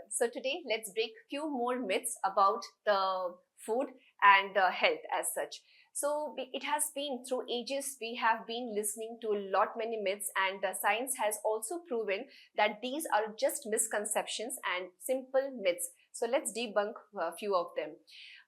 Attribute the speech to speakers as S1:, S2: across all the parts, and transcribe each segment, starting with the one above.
S1: So today let's break few more myths about the food and health as such. So it has been through ages we have been listening to a lot many myths, and science has also proven that these are just misconceptions and simple myths. So let's debunk a few of them.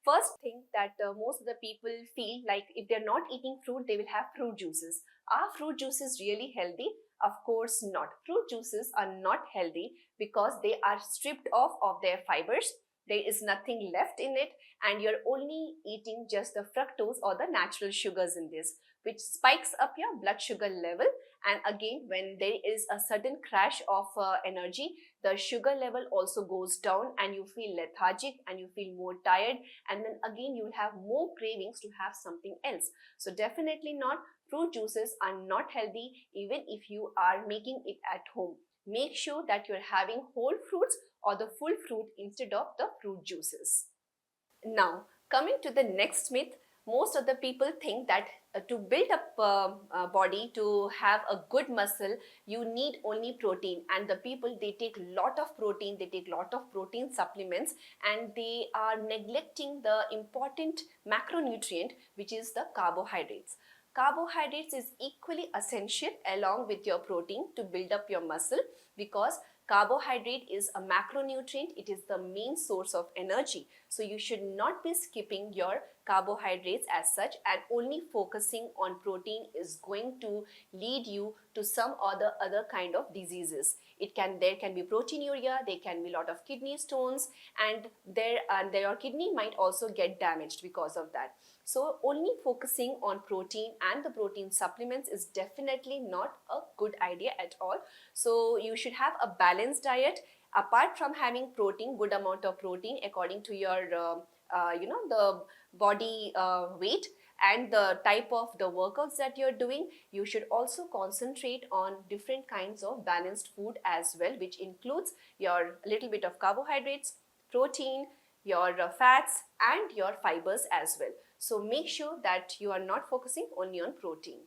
S1: First thing that most of the people feel like if they're not eating fruit, they will have fruit juices. Are fruit juices really healthy? Of course not. Fruit juices are not healthy because they are stripped off of their fibers. There is nothing left in it, and you're only eating just the fructose or the natural sugars in this, which spikes up your blood sugar level. And again, when there is a sudden crash of energy, the sugar level also goes down and you feel lethargic and you feel more tired, and then again you will have more cravings to have something else. So definitely not. Fruit juices are not healthy even if you are making it at home. Make sure that you're having whole fruits or the full fruit instead of the fruit juices. Now, coming to the next myth, most of the people think that to build up a body, to have a good muscle, you need only protein. And the people, they take lot of protein, they take lot of protein supplements, and they are neglecting the important macronutrient, which is the carbohydrates. Carbohydrates is equally essential along with your protein to build up your muscle, because carbohydrate is a macronutrient. It is the main source of energy. So you should not be skipping your carbohydrates as such, and only focusing on protein is going to lead you to some other kind of diseases. There can be proteinuria, there can be a lot of kidney stones, and your kidney might also get damaged because of that. So only focusing on protein and the protein supplements is definitely not a good idea at all. So you should have a balanced diet. Apart from having protein, good amount of protein according to your the body weight and the type of the workouts that you're doing, you should also concentrate on different kinds of balanced food as well, which includes your little bit of carbohydrates, protein, your fats and your fibers as well. So make sure that you are not focusing only on protein.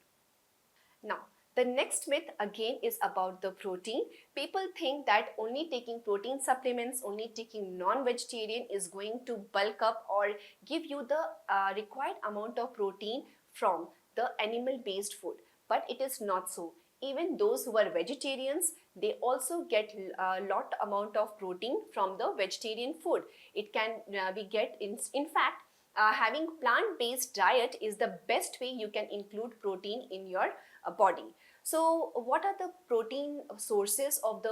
S1: Now, the next myth again is about the protein. People think that only taking protein supplements, only taking non-vegetarian is going to bulk up or give you the required amount of protein from the animal-based food. But it is not so. Even those who are vegetarians, they also get a lot amount of protein from the vegetarian food. It can be get in fact, having plant-based diet is the best way you can include protein in your body. So what are the protein sources of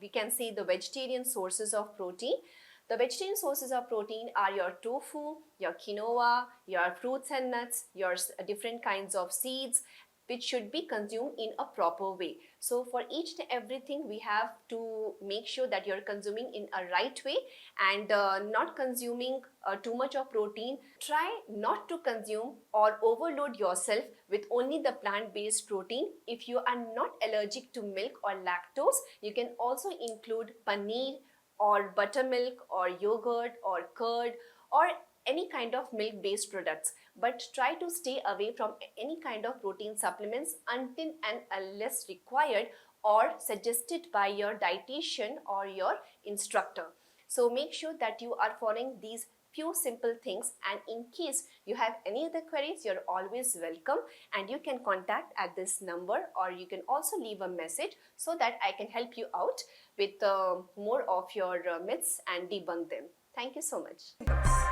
S1: we can say the vegetarian sources of protein? The vegetarian sources of protein are your tofu, your quinoa, your fruits and nuts, your different kinds of seeds, which should be consumed in a proper way. So for each and everything, we have to make sure that you're consuming in a right way and not consuming too much of protein. Try not to consume or overload yourself with only the plant-based protein. If you are not allergic to milk or lactose, you can also include paneer or buttermilk or yogurt or curd or any kind of milk-based products, but try to stay away from any kind of protein supplements until and unless required or suggested by your dietitian or your instructor. So make sure that you are following these few simple things, and in case you have any other queries, you're always welcome, and you can contact at this number, or you can also leave a message so that I can help you out with more of your myths and debunk them. Thank you so much.